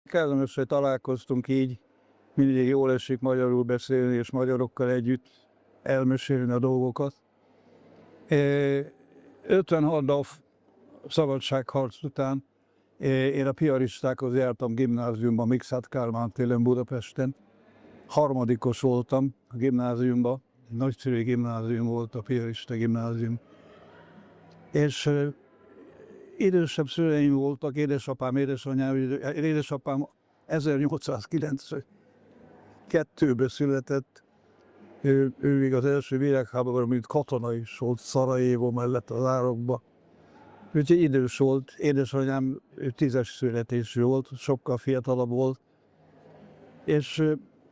Kellemes, hogy találkoztunk így. Mindig jól esik magyarul beszélni, és magyarokkal együtt elmesélni a dolgokat. 56 nap szabadságharc után én a piaristákhoz jártam gimnáziumba, Mikszáth Kálmán téren Budapesten. Harmadikos voltam a gimnáziumban, nagyszerű gimnázium volt a piarista gimnázium. És idősebb szüleim voltak, édesapám, édesanyám, édesapám 1892-ben született. Ő még az első világháborúban, mint katona is volt Szarajevó mellett az árokba. Úgyhogy idős volt, édesanyám 10-es születésű volt, sokkal fiatalabb volt. És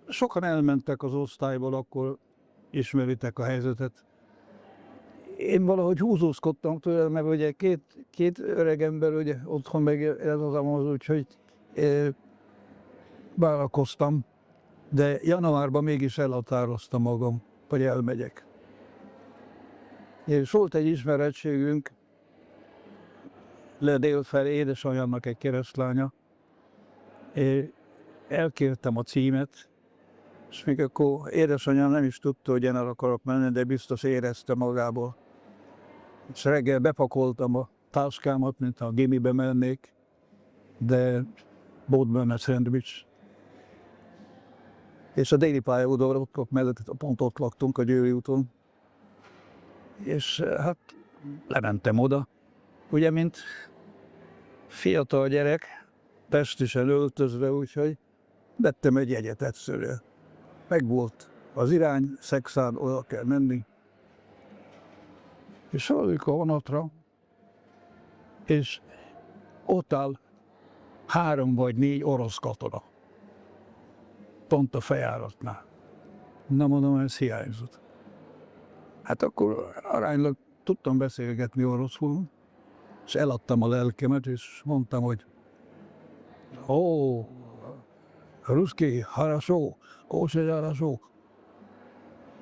sokan elmentek az osztályból, akkor ismeritek a helyzetet. Én valahogy húzózkodtam tőle, mert ugye két öreg ember ugye, otthon meg ez az amaz, úgyhogy várakoztam. De januárban mégis elhatároztam magam, hogy elmegyek. És volt egy ismerettségünk, le délfelé, édesanyámnak egy keresztlánya. Elkértem a címet, és még akkor édesanyám nem is tudta, hogy én el akarok menni, de biztos érezte magából. És reggel bepakoltam a táskámat, mint a gimibe mennék, de volt benne szendvics. És a déli pályaudvar mellett pont ott laktunk a Győri úton. És hát lementem oda. Ugye, mint fiatal gyerek, testisen öltözve, úgyhogy vettem egy jegyet egyszerűen. Megvolt az irány, Szexárd, oda kell menni. És felülök a vonatra, és ott áll 3 vagy 4 orosz katona. Pont a feljáratnál. Na mondom, ez hiányzott. Hát akkor aránylag tudtam beszélgetni oroszul, és eladtam a lelkemet, és mondtam, hogy ruszki, harasó, harasó.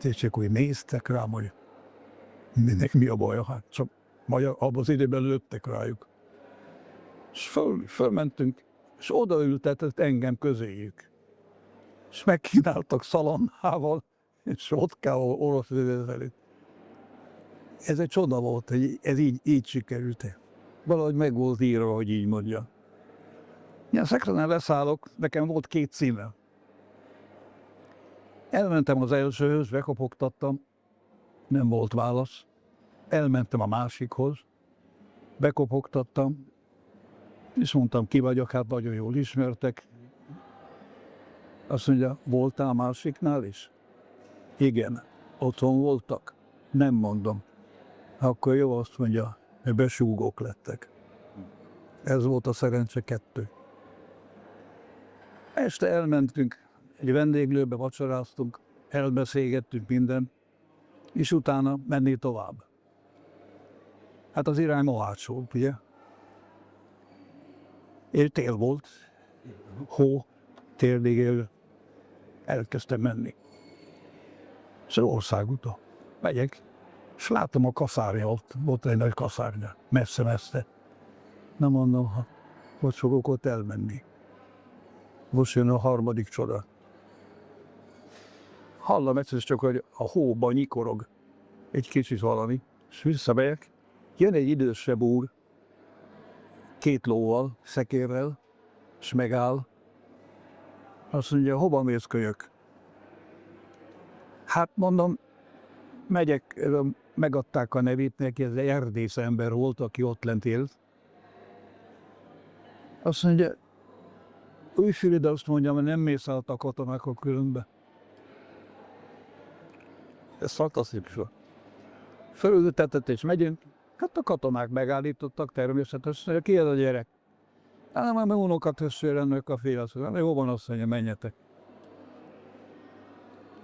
És csak úgy néztek rám, hogy mi a baj, hát csak abban az időben lőttek rájuk. És fölmentünk, és odaültetett engem közéjük. És megkínáltak szalonnával, és vodkával, orosz előtt. Ez egy csoda volt, hogy ez így sikerült. Valahogy meg volt írva, hogy így mondja. Ilyen Szexárdnál leszállok, nekem volt 2 címem. Elmentem az elsőhöz, bekopogtattam, nem volt válasz. Elmentem a másikhoz, bekopogtattam, és mondtam, ki vagyok, hát nagyon jól ismertek. Azt mondja, voltál másiknál is? Igen. Otthon voltak? Nem mondom. Akkor jó, azt mondja, hogy besúgók lettek. Ez volt a szerencse 2. Este elmentünk, egy vendéglőbe vacsoráztunk, elbeszélgettünk minden, és utána menni tovább. Hát az irány Mohács volt, ugye? És tél volt, hó, térdig elkezdtem menni. És országúton megyek, és látom a kaszárnya ott, volt egy nagy kaszárnya, messze-messze. Na mondom, hogy fogok ott elmenni. Most jön a harmadik csoda. Hallom egyszer csak, hogy a hóban nyikorog egy kicsit valami, és visszamegyek. Jön egy idősebb úr, 2 lóval, szekérrel, és megáll. Azt mondja, hova mész, kölyök? Hát mondom, megyek, megadták a nevét neki, ez egy erdész ember volt, aki ott lent élt. Azt mondja, újfülű, de azt mondja, hogy nem mész át a katonákkal különbe. Ez fantasztikus. Fölültetett és megyünk. Hát a katonák megállítottak természetesen, ki ez a gyerek? Hát nem, mert unokatestvéremnek a fia, azt mondja, jó van, azt mondja, menjetek.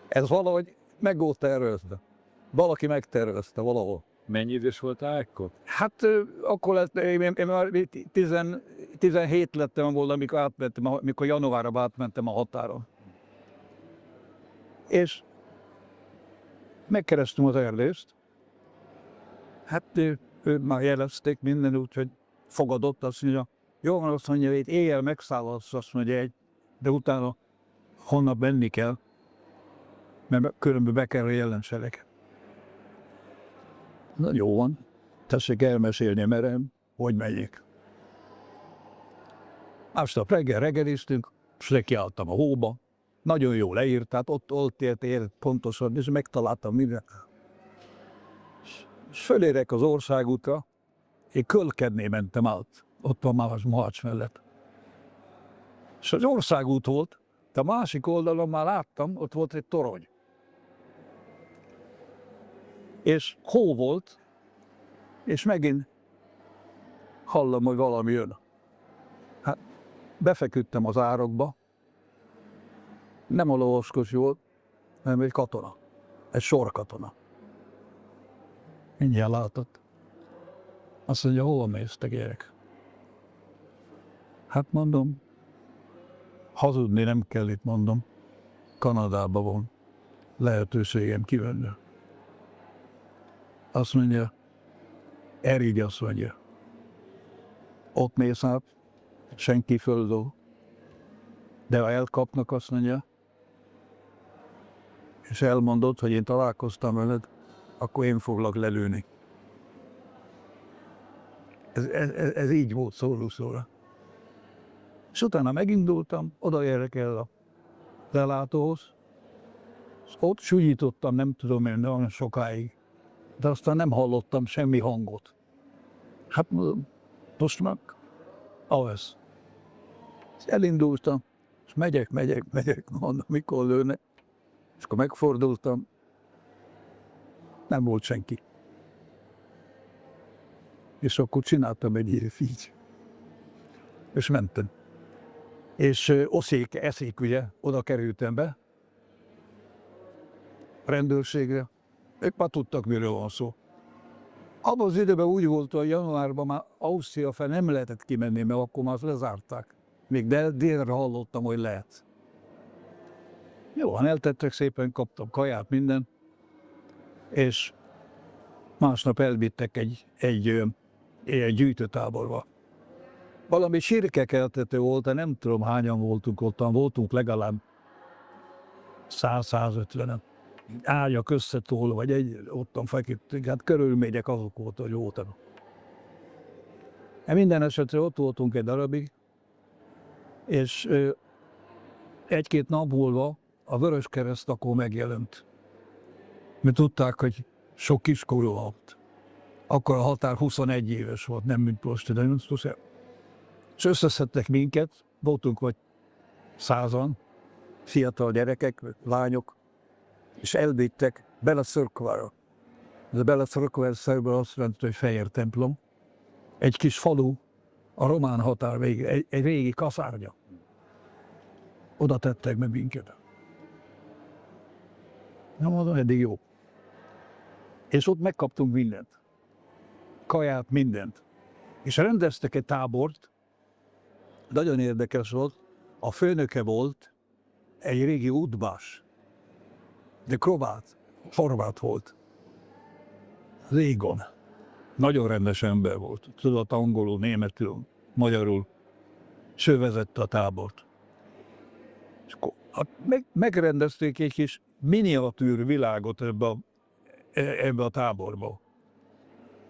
Ez valahogy meg volt tervezve. Valaki megtervezte valahol. Mennyi idős voltál ekkor? Hát akkor lett, én már 17 lettem volna, amikor januárban átmentem a határon. És megkerestünk az erdészt. Hát őt már jelezték minden, úgyhogy fogadott, azt mondja, Jó van, azt mondja, hogy éjjel megszállhatsz, azt mondja, de utána holnap menni kell, mert különben be kell a jelenselek. Na jó van, tessék elmesélni merem, hogy megyek. Másnap reggel reggeliztünk, és nekiálltam a hóba. Nagyon jó leírt, tehát ott ért pontosan, és megtaláltam minden. És fölérek az országútra, én Kölkedné mentem át, ott van már az Mohács mellett. És az országút volt, de a másik oldalon már láttam, ott volt egy torony. És hó volt, és megint hallom, hogy valami jön. Hát befeküdtem az árokba, nem a lovaskocsi volt, hanem egy katona, egy sorkatona. Mindjárt látott. Azt mondja, hova mész, te gyerek? Hát mondom, hazudni nem kell itt, mondom. Kanadában van lehetőségem kivenni. Azt mondja, Erig azt mondja, ott mész át, senki földől, de ha elkapnak, azt mondja, és elmondod, hogy én találkoztam veled, akkor én foglak lelőni. Ez így volt szólószóra. És utána megindultam, odaérek el a lelátóhoz, és ott súlyítottam, nem tudom én, nagyon sokáig, de aztán nem hallottam semmi hangot. Hát most meg, ahhoz. És elindultam, és megyek, mondom, mikor lőnek. És akkor megfordultam, nem volt senki. És akkor csináltam egy így. És mentem. És eszék, ugye, oda kerültem be, rendőrségre. Ők már tudtak, miről van szó. Abban az időben úgy volt, hogy januárban már Ausztria fel nem lehetett kimenni, mert akkor már lezárták. Még délre hallottam, hogy lehet. Jó, eltettek szépen, kaptam kaját, minden, és másnap elvittek egy ilyen gyűjtőtáborba. Valami sírkekeltető volt, de nem tudom hányan voltunk ottan, voltunk legalább 100-150-en. Ágyak összetolva, vagy ottan feküdtünk, hát körülmények azok volt, hogy voltak. Minden esetre ott voltunk egy darabig, és egy-két nap múlva a Vöröskereszt akkor megjelent. Mi tudták, hogy sok kiskorú volt. Akkor a határ 21 éves volt, nem mint most, de és összeszedtek minket, voltunk vagy 100-an, fiatal gyerekek, lányok, és elvittek Bela-Szörkvára. Ez a Bela-Szörkvár szerből azt jelenti, hogy fehér templom. Egy kis falu, a román határ végén, egy régi kaszárnya. Oda tettek meg minket. Nem mondom, eddig jó. És ott megkaptunk mindent. Kaját, mindent. És rendeztek egy tábort, nagyon érdekes volt, a főnöke volt egy régi udvás, de horvát volt. Régon. Nagyon rendes ember volt. Tudott angolul, németül, magyarul. És ő vezette a tábort. És akkor megrendezték egy kis miniatűr világot ebbe a táborba.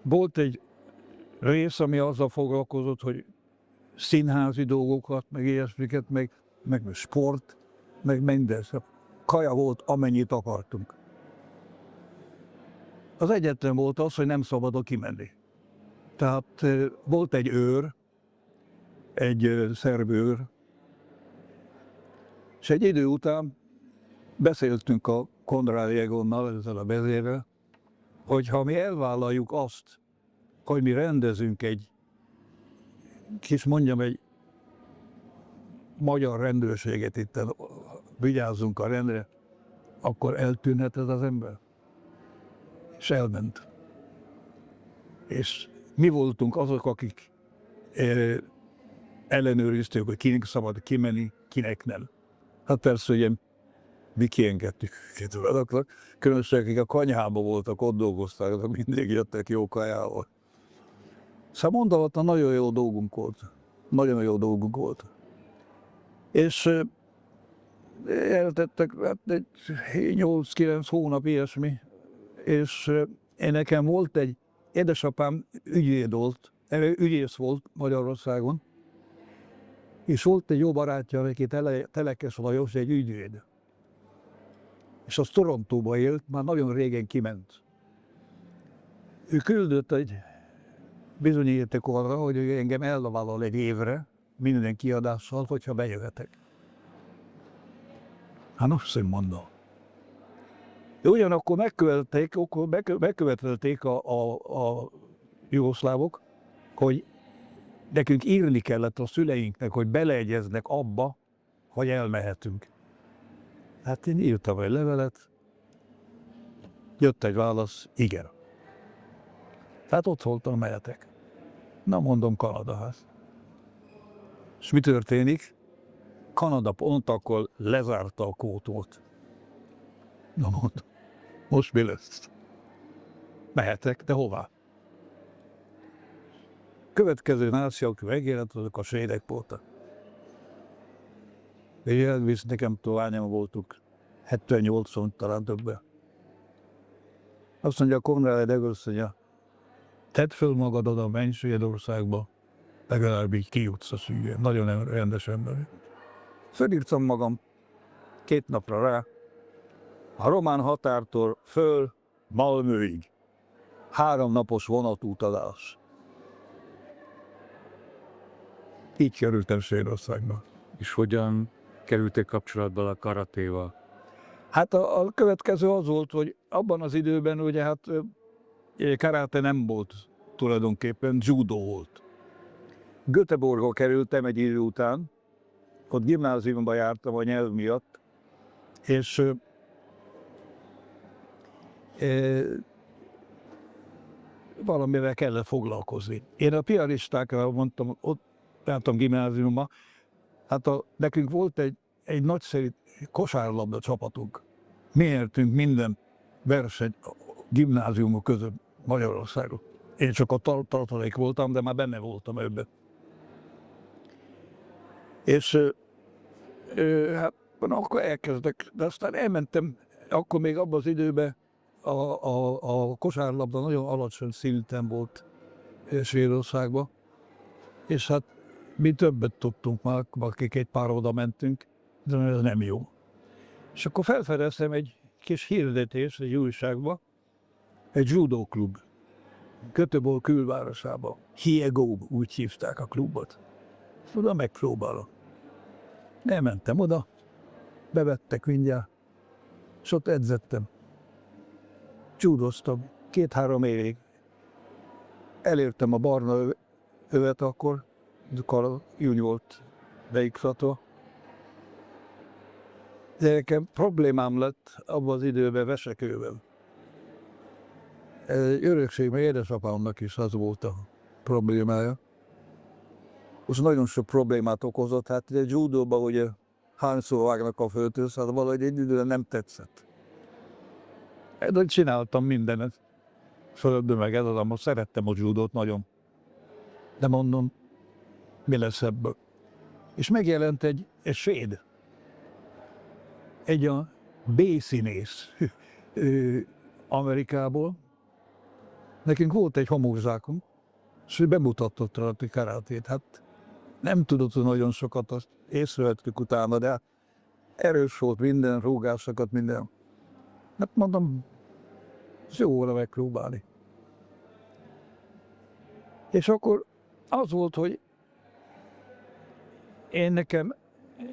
Volt egy rész, ami azzal foglalkozott, hogy színházi dolgokat, meg ilyesmiket, meg sport, meg minden. Kaja volt, amennyit akartunk. Az egyetlen volt az, hogy nem szabad kimenni. Tehát volt egy őr, egy szerb őr, és egy idő után beszéltünk a Konrád Jegonnal, ezzel a vezérrel, hogy ha mi elvállaljuk azt, hogy mi rendezünk egy magyar rendőrséget itt, vigyázzunk a rendre, akkor eltűnhet ez az ember. És elment. És mi voltunk azok, akik ellenőriztük, hogy kinek szabad kimenni, kinek nem. Hát persze, ugye mi kiengedtük őket, különösen akik a konyhában voltak, ott dolgoztak, mindig jöttek jó kajával. Szóval mondavatlan nagyon jó dolgunk volt. Nagyon jó dolguk volt. És eltettek hát egy 8-9 hónap ilyesmi, és én nekem volt egy édesapám ügyész volt Magyarországon, és volt egy jó barátja, aki Telekes Lajos, egy ügyvéd. És az Torontóba élt, már nagyon régen kiment. Ő küldött egy bizonyíték arra, hogy ő engem elvállal egy évre, minden kiadással, hogyha bejöhetek. Hát azt mondom. De ugyanakkor megkövetelték a jugoszlávok, hogy nekünk írni kellett a szüleinknek, hogy beleegyeznek abba, hogy elmehetünk. Hát én írtam egy levelet, jött egy válasz, igen. Tehát ott voltam, mehetek. Na mondom, Kanada, hát. És mi történik? Kanada pont akkor lezárta a kótot. Na mondom, most mi lesz? Mehetek, de hová? Következő náció, aki megjelent, azok a svédek voltak. És elvisz, nekem lányom voltunk, 78-on talán többen. Azt mondja, Konrád Edeg, azt mondja, tedd föl magad oda, menj Svédországba, legalább így kijutsz a szűjén. Nagyon rendes ember. Fölírtam magam 2 napra rá, a román határtól föl Malmöig. 3 napos vonatutazás. Így kerültem Svédországba. És hogyan kerültek kapcsolatba a karatéval? Hát a következő az volt, hogy abban az időben ugye hát karate nem volt tulajdonképpen, judo volt. Göteborgba kerültem egy idő után, ott gimnáziumba jártam a nyelv miatt, és valamivel kellett foglalkozni. Én a pianistákra mondtam, ott jártam gimnáziumba, hát nekünk volt egy nagyszerű kosárlabda csapatunk. Mi nyertünk minden versenyt a gimnáziumok között Magyarországon. Én csak a tartalék voltam, de már benne voltam ebben. És hát akkor elkezdek, de aztán elmentem, akkor még abban az időben a kosárlabda nagyon alacsony szinten volt Svédországban, és hát mi többet tudtunk már, akik egy pár oda mentünk, de ez nem jó. És akkor felfedeztem egy kis hirdetés egy újságba, egy judo klub, Göteborg külvárosában. Hiego, úgy hívták a klubot. Oda megpróbálom. Elmentem oda, bevettek mindjárt, és ott edzettem. Judoztam 2-3 évig. Elértem a barna övet akkor úgy volt beiktatva. De problémám lett abban az időben vesekővel. Örökség, mert édesapámnak is az volt a problémája. Most nagyon sok problémát okozott, hát egy judóban ugye hányszor vágnak a földhöz, hát valahogy egy időben nem tetszett. De csináltam mindenet. Fölöbből meg ez az, most szerettem a judót nagyon. De mondom, mi lesz ebből? És megjelent egy svéd. Egy a B-színész Amerikából. Nekünk volt egy homokzsákunk, és ő bemutatott rá a karátét. Hát nem tudott nagyon sokat, azt észrevettük utána, de erős volt minden, rúgásokat, minden. Hát mondom, jó volna megpróbálni. És akkor az volt, hogy én nekem,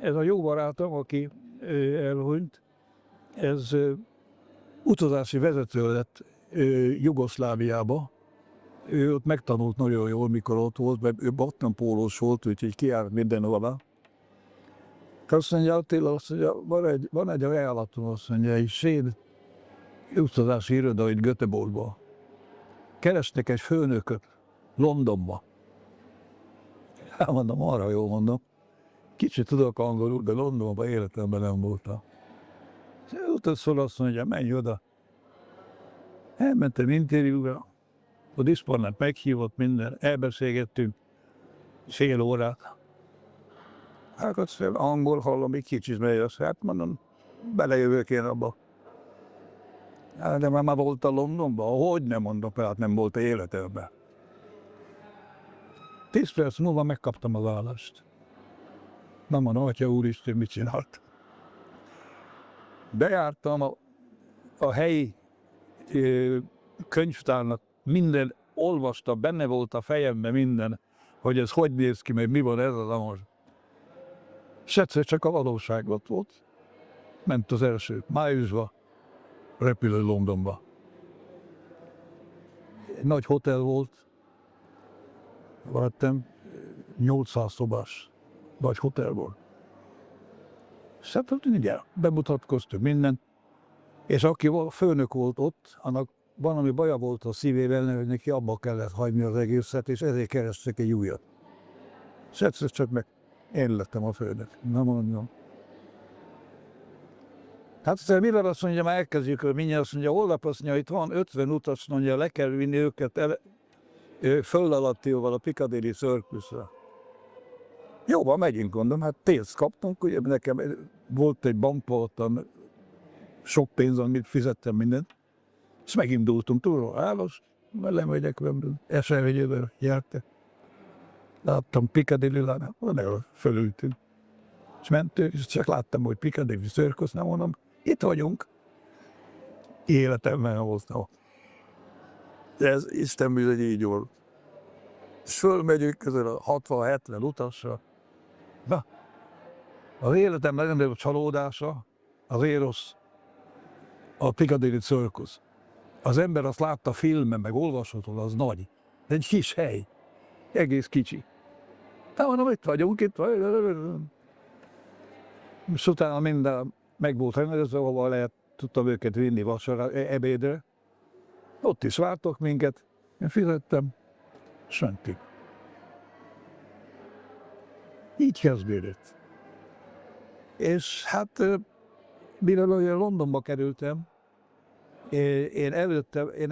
ez a jó barátom, aki elhunyt, ez utazási vezető lett Jugoszláviába. Ő ott megtanult nagyon jól, mikor ott volt, mert ő battenpólós volt, úgyhogy kiárt mindenhova. Azt mondja, Attila, azt mondja, van egy ajánlatom, azt mondja, egy svéd utazási iroda itt Göteborgban. Kerestek egy főnököt Londonba. Hát mondom, arra jó mondom. Kicsit tudok angolul, de Londonban életemben nem voltam. Utána azt mondja, menj oda. Elmentem interjúra, a diszponent meghívott minden, elbeszélgettünk. fél órát. Hát azt angol hallom, egy kicsit jössz, hát mondom, belejövök én abba. Hát, de már volt a Londonban, hogy nem mondok el, hát nem volt életemben. 10 perc múlva megkaptam a választ. Nem mondom, atya úristen, mit csinált. Bejártam a helyi könyvtárnak, minden olvastam, benne volt a fejemben minden, hogy ez hogy néz ki, meg mi van ez az most. És egyszer csak a valóságot volt. Ment az első májusban, repülő Londonba. Egy nagy hotel volt, vettem, 800 szobás nagy hotel volt. És hát ugye, bemutatkoztunk minden, és aki főnök volt ott, annak valami baja volt a szívével, hogy neki abba kellett hagyni az egészet, és ezért kerestek egy újat. És egyszer csak meg én lettem a főnök. Na mondjam. Hát aztán mivel azt mondja, már elkezdjük, hogy mindjárt azt mondja, holnap azt mondja, itt van 50 utas, mondja, le kell vinni őket föl alattióval a Piccadilly Circusra. Jó, van, megyünk, mondom, hát pénzt kaptunk, ugye nekem volt egy bankpoltam, sok pénz, amit fizettem mindent, és megindultunk túl a állós, mert lemegyek, eservegyővel jártak. Láttam Piccadilly-lán, fölültünk. És mentünk, és csak láttam, hogy Piccadilly Circus, nem mondom, itt vagyunk. Életemben voltam. Ez Isten bizony így volt. És fölmegyünk közül a 60-70 utasra. Na, az életem legnagyobb csalódása az Eros, a Piccadilly Circus. Az ember azt látta filmen, meg olvashatod, az nagy. De egy kis hely. Egész kicsi. De mondom, itt vagyunk, itt vagyunk. És utána minden meg volt rendezve, ahol lehet, tudtam őket vinni vacsora, ebédre. Ott is vártok minket. Én fizettem, és mentünk. Így kezdődött. És hát, mivel olyan Londonba kerültem, én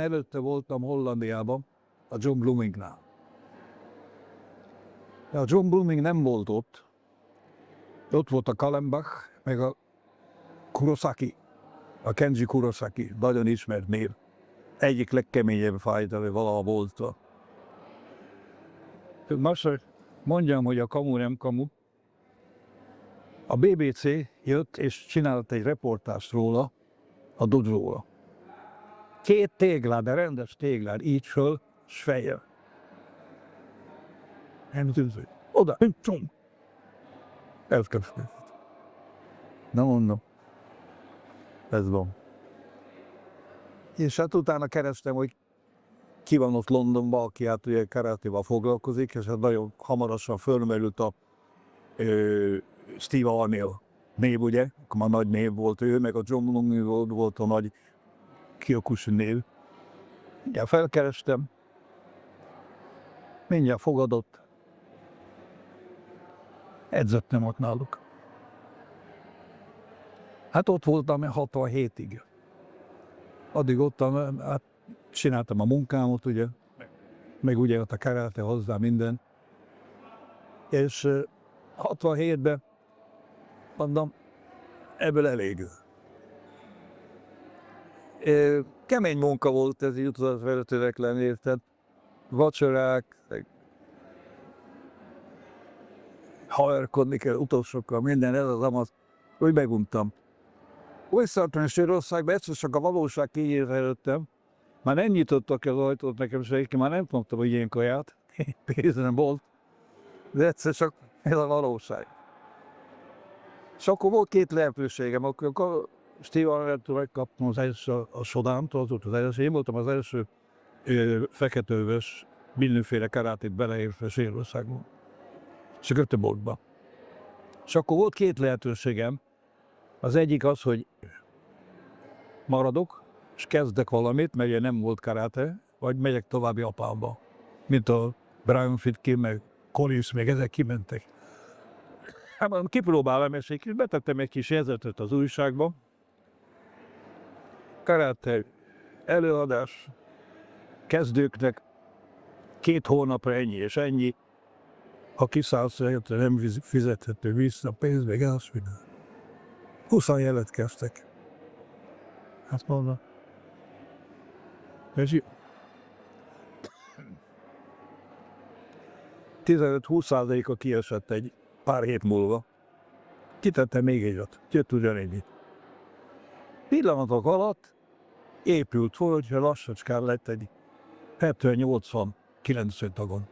előtte voltam Hollandiában, a John Bloomingnál. A John Blooming nem volt ott. Ott volt a Kallenbach, meg a Kurosaki, a Kenji Kurosaki, nagyon ismert név. Egyik legkeményebb fájt, ami valaha volt. Most mondjam, hogy a kamu nem kamu. A BBC jött és csinált egy reportást róla, a Dodge-ról. 2 téglád, de rendes téglád, így föl, s fejjel. Oda, csum. Elkezdődött. Na mondom, ez van. És hát utána kerestem, hogy ki van ott Londonban, aki hát ugye karatéval foglalkozik, és hát nagyon hamarosan fölmerült a Steve Arnell név, ugye? Akkor már nagy név volt ő, meg a John Blooming volt a nagy Kyokushin név. Mindjárt felkerestem, mindjárt fogadott. Edzettem ott náluk. Hát ott voltam 67-ig. Addig ott hát csináltam a munkámat, ugye, meg ugye ott a karate hozzá minden. És 67-ben mondom, ebből elég. Kemény munka volt ez így utazatvezetőnek lenni, érted? Vacsorák, haverkodni kell utasokkal, minden ez az amaz, úgy meguntam. Visszaadtam a Sörországba, egyszer csak a valóság kinyílt előttem. Már nem nyitottak az ajtót nekem senki, már nem mondtam, hogy ilyen kaját. Pénzem volt. De egyszer csak ez a valóság. És akkor volt 2 lehetőségem, akkor Steve Arnell-től megkaptam az első a Sodánt, az volt az első. Én voltam az első feketővös, mindenféle karátét beleértve Sörországban. És a Göteborgban. És akkor volt 2 lehetőségem. Az egyik az, hogy maradok, és kezdek valamit, mert nem volt karate, vagy megyek tovább Japánba. Mint a Brian Fitkin, meg Collins, meg ezek kimentek. Hát mondom, kipróbálom, és betettem egy kis jegyzetet az újságba. Karate előadás kezdőknek 2 hónapra ennyi és ennyi. Ha kiszállsz, érte nem fizethető vissza pénz, meg az minden. 20 jelentkeztek. Hát mondom. És 15-20%-a kiesett egy pár hét múlva. Kitette még egyet, jött ugyanígy. Pillanatok alatt épült föl, hogy lassacskán lett egy 70-80-90 tagon.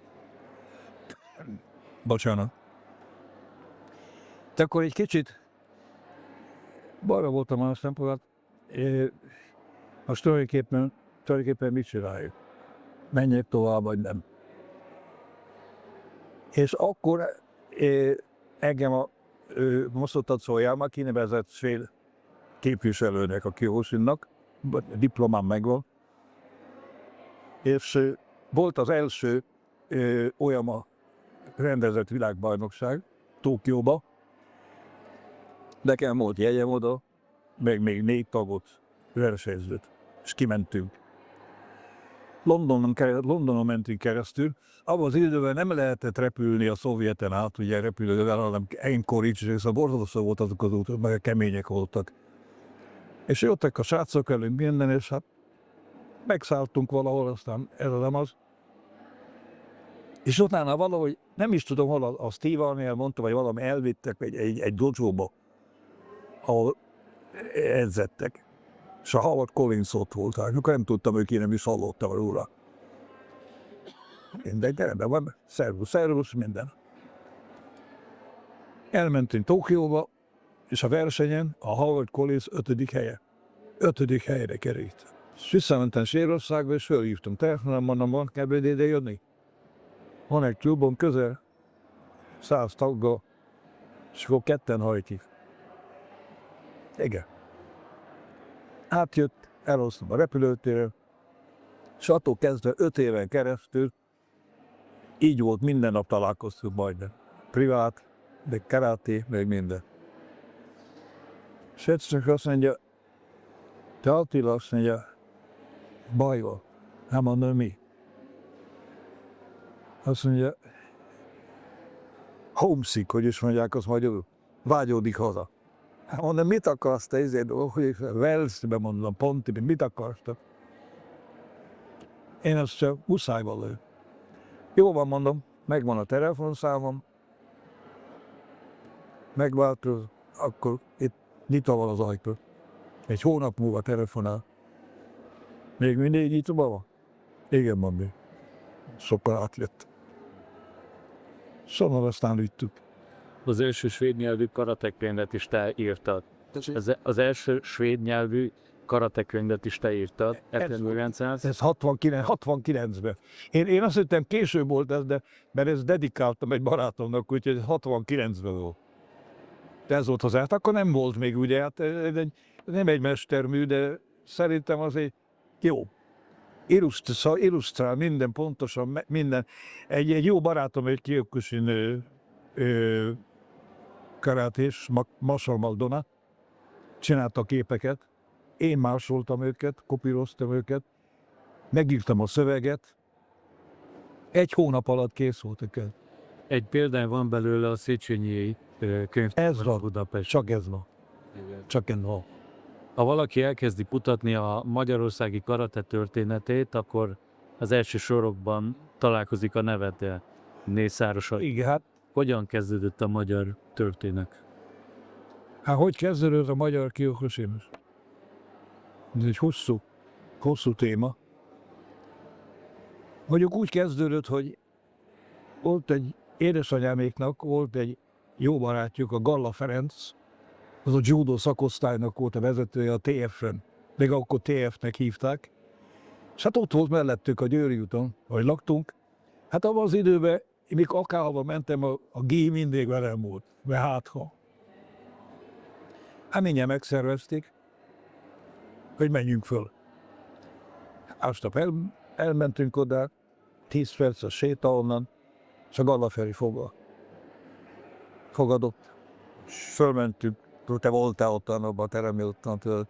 Bocsánat. De akkor egy kicsit balra voltam a szempontból, most tulajdonképpen mit csináljuk? Menjek tovább, vagy nem? És akkor engem a Moszottat Szójámmal kinevezett svéd képviselőnek a Kiosinnak, diplomám megvan, és volt az első olyan rendezett világbajnokság Tokióba, nekem volt jegyem oda, meg még 4 tagot versenyzött, és kimentünk. Londonon mentünk keresztül. Abban az időben nem lehetett repülni a szovjeten át, ugye repülővel, hanem Anchorage, és a borzasztó volt azok az útok, meg kemények voltak. És jöttek a srácok előtt minden, és hát megszálltunk valahol, aztán ez nem az. És utána valahogy, nem is tudom, hol a Steve mondta, vagy valami elvittek egy dojóba, ahol edzettek. És a Howard Collins ott voltak, akkor nem tudtam, hogy én nem is hallottam róla. Mindegy, de rendben van, szervusz, minden. Elmentünk Tokióba, és a versenyen a Howard Collins 5. helye. 5. helyre került. És visszamentem Svédországba, és fölhívtam telefonon, mondom, van kedved ide jönni? Van egy klubon közel, 100 taggal, és akkor 2 hajtik. Igen. Átjött, elhoztam a repülőtérről, és attól kezdve 5 éven keresztül így volt, minden nap találkoztunk majdnem. Privát, de karáté, meg minden. És egyszer azt mondja, te Attila, azt mondja, baj van. Hát mondom, mi? Azt mondja, homesick, hogy is mondják azt magyarul, vágyódik haza. Hát mondom, mit akarsz te ezért, hogy Velszbe mondom, Pontibi, mit akarsz te? Én azt csak muszájban lő. Jó van, mondom, megvan a telefonszámom, megváltoz, akkor itt nyitva van az ajtó. Egy hónap múlva telefonál. Még mindig nyitva van? Igen, mondom. Sokkal átjött. Szóval aztán üttük. Az első svéd nyelvű karatekönyvet is te írtad. Az első svéd nyelvű karatekönyvet is te írtad. Ez 69-ben. Én azt hittem később volt ez, de mert ezt dedikáltam egy barátomnak, úgyhogy 69-ben volt. De ez volt az akkor nem volt még, ugye, hát nem egy mestermű, de szerintem azért jó. Illusztrál minden pontosan, minden. Egy jó barátom, egy Kyokushin karátés, Marshall Maldonado, csinálta a képeket, én másoltam őket, kopíroztam őket, megírtam a szöveget, 1 hónap alatt kész voltak el. Egy példány van belőle a Széchenyi könyv. Ez van, Budapest. csak ez van. Csak ez van. Ha valaki elkezdi kutatni a magyarországi karate történetét, akkor az első sorokban találkozik a neveddel, Mészáros. Igen, hát Hogyan kezdődött a magyar történet? hogy kezdődött a magyar Kyokushin? Ez egy hosszú téma. Mondjuk úgy kezdődött, hogy volt egy édesanyáméknak, volt egy jó barátjuk, a Galla Ferenc, az a judo szakosztálynak volt a vezetője a TF-en, még akkor TF-nek hívták, és hát ott volt mellettük a Győri úton, ahogy laktunk. Hát abban az időben, még akárhova mentem, a gé mindig velem volt, mert hátha. Hát mindjárt megszervezték, hogy menjünk föl. Másnap elmentünk oda, 10 perc a séta onnan, és a Galla Feri fogadott. És fölmentünk, te voltál ottan, abban a teremben ottan tőle.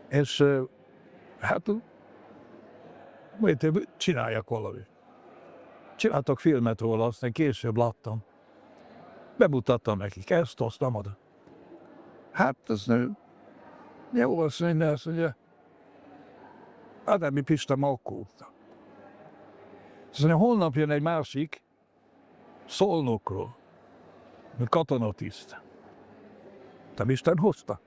És hát csináljak valamit. Csináltak filmet róla, aztán később láttam. Bemutattam nekik ezt, azt, amadat. Hát, ez nem... Jó, azt mondja, Adami Pista Makkóta. Azt mondja, holnap jön egy másik Szolnokról, katonatiszt. Te Isten hozta.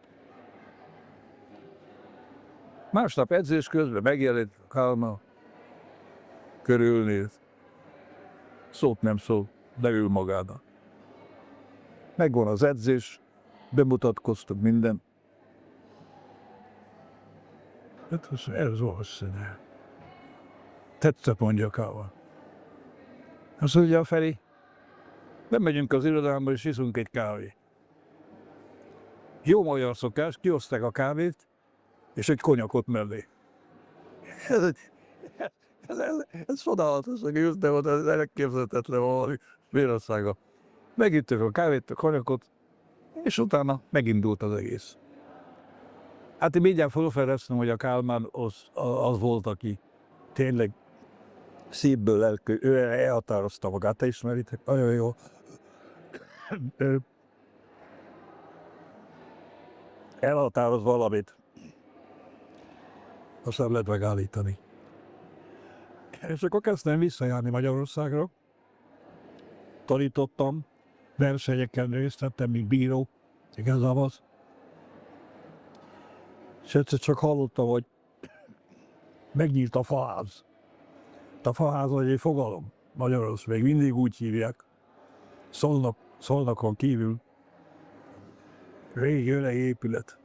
Másnap edzés közben megjelent Kálmán, körülnéz. Szót nem szól, de ül magának. Megvan az edzés, bemutatkoztuk minden. Hát ez valószínű. Tetszett, mondja Kálmán. Azt mondja a Feri, bemegyünk az irodámba és iszunk egy kávét. Jó magyar szokás, kioszták a kávét, és egy konyakot mellé. Ez csodálatos, hogy ültem volt, ez elképzelhetetlen valami Svédországban. Megittük a kávét, a konyakot, és utána megindult az egész. Hát én mindjárt felfedeztem, hogy a Kálmán az volt, aki tényleg szívből lelkű, ő elhatározta magát, te ismeritek, nagyon jó. Elhatároz valamit, azt nem lehet megállítani. És akkor kezdtem visszajárni Magyarországra. Tanítottam, versenyeken részt vettem, mint bíró, igazából. És egyszer csak hallottam, hogy megnyílt a faház. A faház vagy egy fogalom. Magyarország még mindig úgy hívják. Szolnokon kívül. Régi öreg épület.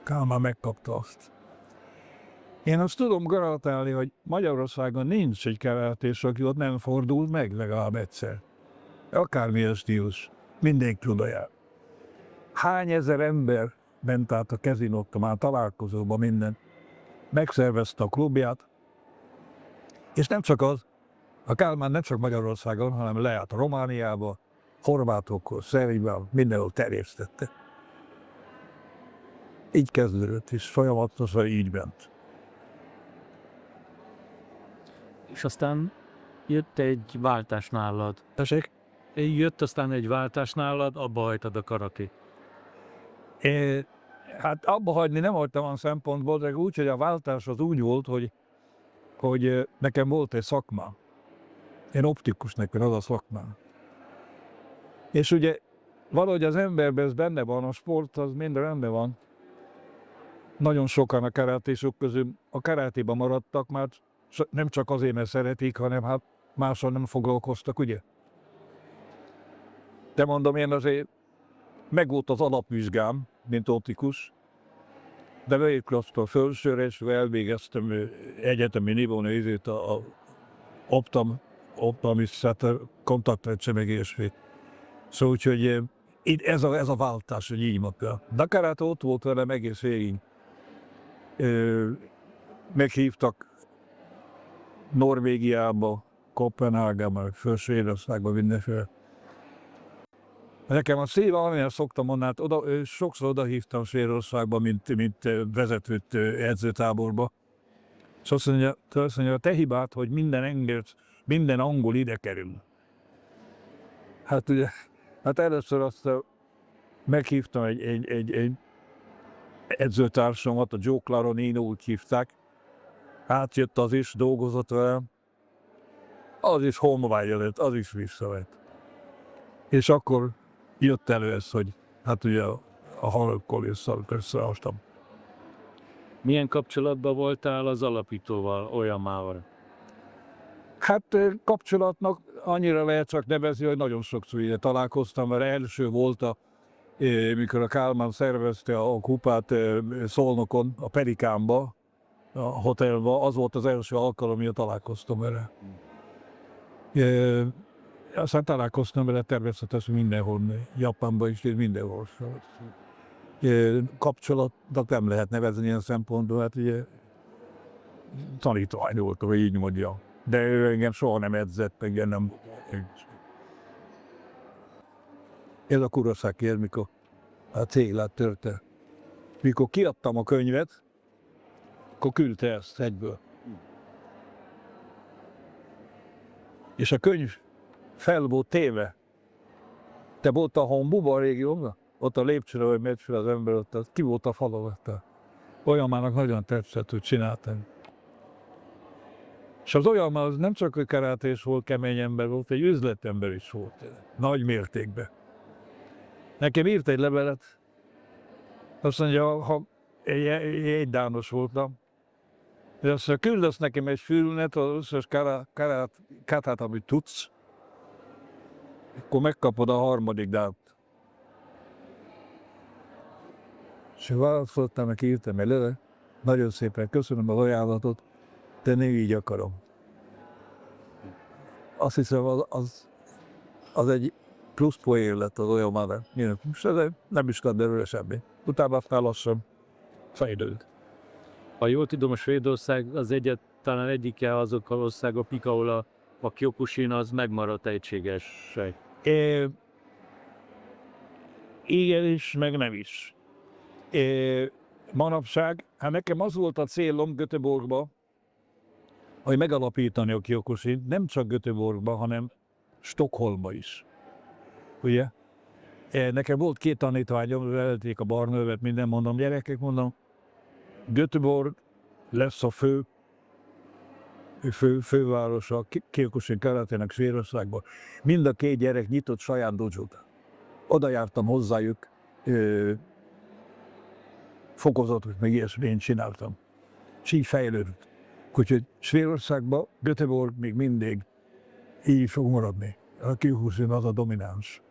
Kálmán megkapta azt. Én azt tudom garantálni, hogy Magyarországon nincs egy kerátés, aki ott nem fordul meg legalább egyszer. Akármilyen stílus, mindenki tudja. Hány ezer ember ment át a kezinókra, már találkozóba minden. Megszervezte a klubját. És nem csak az, a Kálmán nem csak Magyarországon, hanem lejárt Romániába, horvátokkal, Szerbiában, mindenhol terjesztette. Így kezdődött, és folyamatosan így ment. És aztán jött egy váltás nálad. Tessék? Jött aztán egy váltás nálad, abba hagytad a karate. Hát abba hagyni nem hagytam olyan szempontból, de úgy, hogy a váltás az úgy volt, hogy nekem volt egy szakmám. Én optikus, nekem az a szakmám. És ugye valahogy az emberben ez benne van, a sport az minden rendben van. Nagyon sokan a karátésok közül a karátéban maradtak, mert nem csak azért, mert szeretik, hanem hát máshol nem foglalkoztak, ugye? De mondom, én azért megvolt az alapvizsgám, mint optikus, de beérkeztem a felsőre, és elvégeztem egyetemi nívón a optimisztát, kontaktrecsemegését. Szóval úgyhogy ez a váltás, hogy így mondta. De a karate ott volt velem egész végig. Meghívtak Norvégiába, Kopenhágába, Svédországba, mindenféle. Nekem a szíve, amilyen szoktam mondani, hát sokszor odahívtam Svédországba, mint vezetőt edzőtáborba. És azt mondja, te hibád, hogy minden angol ide kerül. Hát ugye, hát először azt meghívtam egy edzőtársamat, a Joe Claronino, úgy hívták. Átjött az is, dolgozott velem. Az is honvágy lett, az is visszavett. És akkor jött elő ez, hogy hát ugye a halálkolésszal összeástam. Milyen kapcsolatban voltál az alapítóval, Olyamával? Hát kapcsolatnak annyira lehet csak nevezni, hogy nagyon sokszor ide találkoztam, mert első volt, mikor a Kálmán szervezte a kupát Szolnokon, a Pelikánba, a hotelba, az volt az első alkalom, amikor találkoztam vele. Aztán találkoztam vele természetesen mindenhol, Japánban is, és mindenhol. Kapcsolatnak nem lehet nevezni ilyen szempontból, hát ugye tanítvány volt, hogy így mondja. De ő engem soha nem edzett, engem nem. Ez a Kurosaki, mikor a céglát törte. Mikor kiadtam a könyvet, akkor küldte ezt egyből. És a könyv fel volt téve. Te volt a Hombuba a régióban? Ott a lépcsőre, hogy megy fel az ember, ott ki volt a fal alatt. Olyan márnak nagyon tetszett, hogy csináltam. És az olyan már nem csak hogy karátés volt, kemény ember volt, egy üzletember is volt. Nagy mértékben. Nekem írt egy levelet. Azt mondja, ha egy dános voltam, és azt mondja, küldesz nekem egy fülnet, az összes kárát, amit tudsz, akkor megkapod a harmadik dánt. És válaszoltam, neki írtam egy levelet. Nagyon szépen köszönöm az ajánlatot, de nem így akarom. Azt hiszem, az egy plusz poén lett az olyan már. Nem is kell belőle semmi. Utána aztán lassan fejlőd. Ha jól tudom, a Svédország az talán egyike azok az országok, ahol a Kyokushin az megmaradt egységes sejt. Igen is, meg nem is. Manapság, hát nekem az volt a célom Göteborgba, hogy megalapítani a Kyokushin, nem csak Göteborgba, hanem Stockholmba is. Ugye? Nekem volt 2 tanítványom, velették a barnövet, minden, mondom, gyerekek, mondom, Göteborg lesz a fővárosa a Kyokushin karatének Svédországban. Mind a 2 gyerek nyitott saját dojót. Oda jártam hozzájuk, fokozatot, meg ilyesmét csináltam. És így fejlődött. Úgyhogy Svédországban Göteborg még mindig így fog maradni. A Kyokushin az a domináns.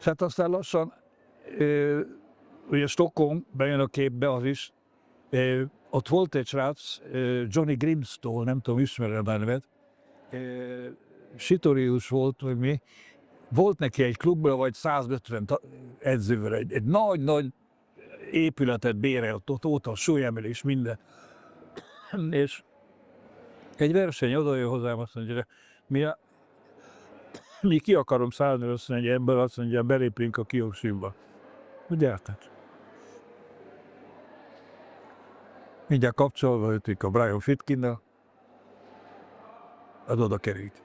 Hát aztán lassan, ugye Stockholm bejön a képbe az is, ott volt egy srác, Johnny Grimstone, nem tudom, ismered a nevet, Sitorius volt, vagy mi, volt neki egy klubban, vagy 150 edzővel, egy nagy épületet bérelt, ott a súlyemelés, minden. És egy verseny odajön hozzám, azt mondja, mi ki akarom szállni, azt mondja, ember, azt mondja, belépünk a Kyokushinba. Gyertek. Mindjárt kapcsolva jöttünk a Brian Fitkinnel, az oda került.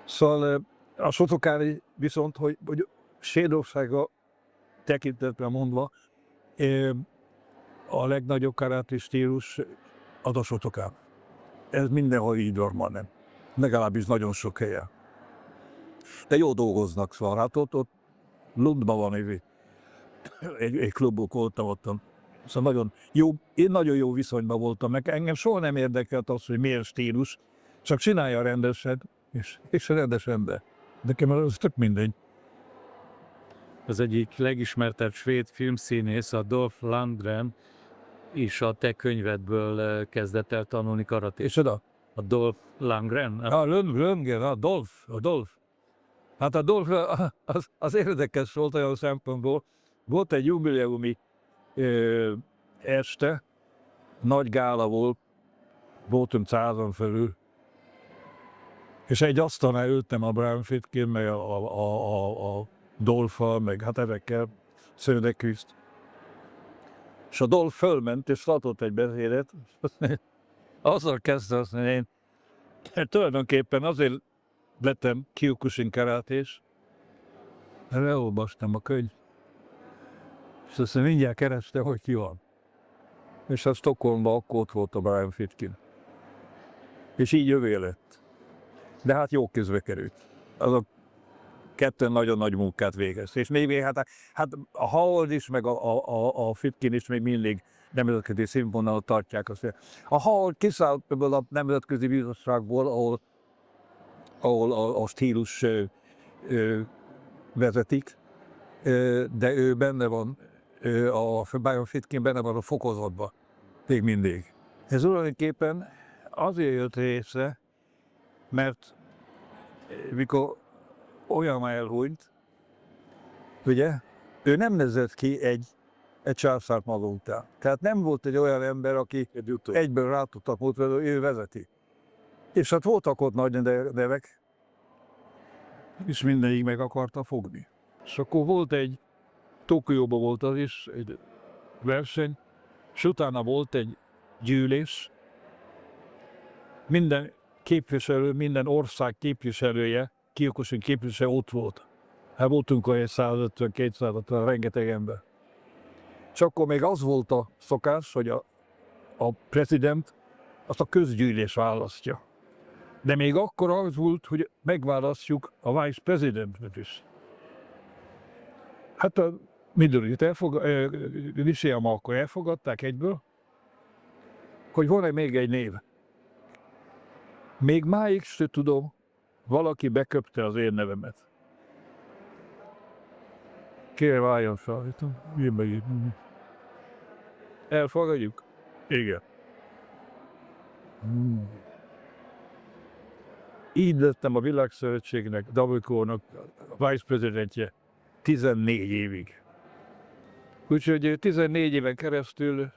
Szóval a Shotokan viszont, hogy Svédországa tekintetben mondva, a legnagyobb karáté stílus az a Shotokan. Ez mindenhol így van, már nem. Legalábbis nagyon sok helyen. De jó dolgoznak, szóval hát ott Lundban van egy klubok voltam ottan. Szóval nagyon jó, én nagyon jó viszonyban voltam, meg engem soha nem érdekelt az, hogy milyen stílus, csak csinálja rendesen, és rendes ember. Nekem az tök mindegy. Az egyik legismertebb svéd filmszínész, a Dolph Lundgren, is a te könyvedből kezdett el tanulni karatét. És oda? A Dolph Lundgren? Lundgren, a Dolph. Hát a Dolph az érdekes volt olyan szempontból. Volt egy jubileumi este, nagy gála volt, voltunk 100-an felül, és egy asztalnál ültem a Brian Fitkin, meg a Dolph-al, meg hát ezekkel Söderqvist. És a Dolph fölment, és tartott egy beszédet, azzal kezdte azt mondani, én tulajdonképpen azért lettem Kyokushin karátés, mert elolvastam a könyv. És azt mondja, mindjárt kereste, hogy ki van. És a Stockholmban akkor ott volt a Brian Fitkin. És így jövő lett. De hát jó közbe került. Azok 2 nagyon nagy munkát végez. És még hát a Howard is, meg a Fitkin is még mindig nemzetközi színvonalat tartják. A Howard kiszállt ebből a nemzetközi bizottságból, ahol a stílus vezetik, de ő benne van, a Brian Fitkin benne van a fokozatban, még mindig. Ez tulajdonképpen azért jött részre, mert mikor olyan elhunyt, ugye, ő nem nevezett ki egy császárt maga után. Tehát nem volt egy olyan ember, aki egyből rá tudtak mutatni, hogy ő vezeti. És hát voltak ott nagy nevek, és mindegyik meg akarta fogni. És akkor volt Tokióban volt az is, egy verseny, és utána volt egy gyűlés. Minden képviselő, minden ország képviselője, Kiokusin képviselő ott volt. Hát voltunk olyan 150-250, rengeteg ember. És akkor még az volt a szokás, hogy a prezident azt a közgyűlés választja. De még akkor az volt, hogy megválasztjuk a vice presidentet is. Hát a Midori-t Nishiyama akkor elfogadták egyből, hogy van-e még egy név. Még máig se tudom, valaki beköpte az én nevemet. Kérem, álljon fel. Elfogadjuk? Igen. Így lettem a Világszövetségnek, WTO-nak a vice presidentje 14 évig. Úgyhogy 14 éven keresztül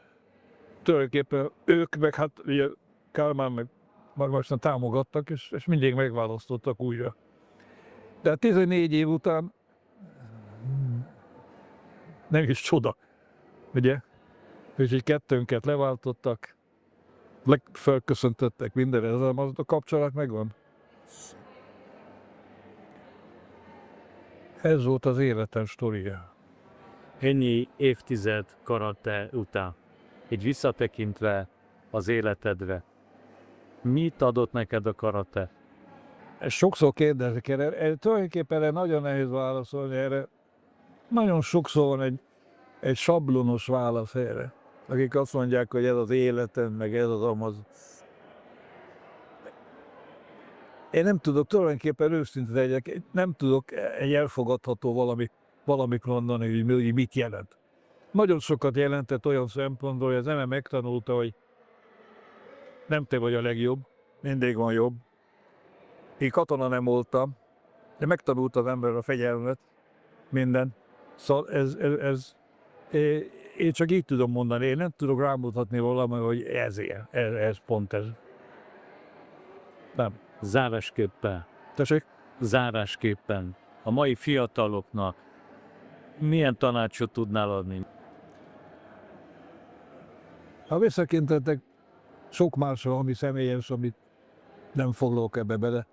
tulajdonképpen ők meg hát ugye Kálmán meg Magvasna támogattak, és mindig megválasztottak újra. De 14 év után nem is csoda, ugye? Úgyhogy kettőnket leváltottak, felköszöntöttek mindenre, ezzel a kapcsolat megvan. Ez volt az életem sztoria. Ennyi évtized karate után, így visszatekintve az életedre, mit adott neked a karate? Ezt sokszor kérdezik erre, tulajdonképpen erre nagyon nehéz válaszolni erre. Nagyon sokszor van egy sablonos válasz erre. Akik azt mondják, hogy ez az életem, meg ez az amaz. Én nem tudok, tulajdonképpen őszinte legyek, nem tudok egy elfogadható valamit mondani, hogy mit jelent. Nagyon sokat jelentett olyan szempontból, hogy az ember megtanulta, hogy nem te vagy a legjobb, mindig van jobb. Én katona nem voltam, de megtanult az ember a fegyelmet, minden. Szóval én csak így tudom mondani, én nem tudok rámutatni valami, hogy ez ilyen, ez pont ez. Nem. Zárásképpen, Tessék? zárásképpen a mai fiataloknak milyen tanácsot tudnál adni? Ha visszakintettek, sok másra, ami személyes, amit nem foglalok ebbe bele.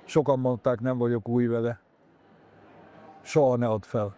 Sokan mondták, nem vagyok új vele. Soha ne add fel.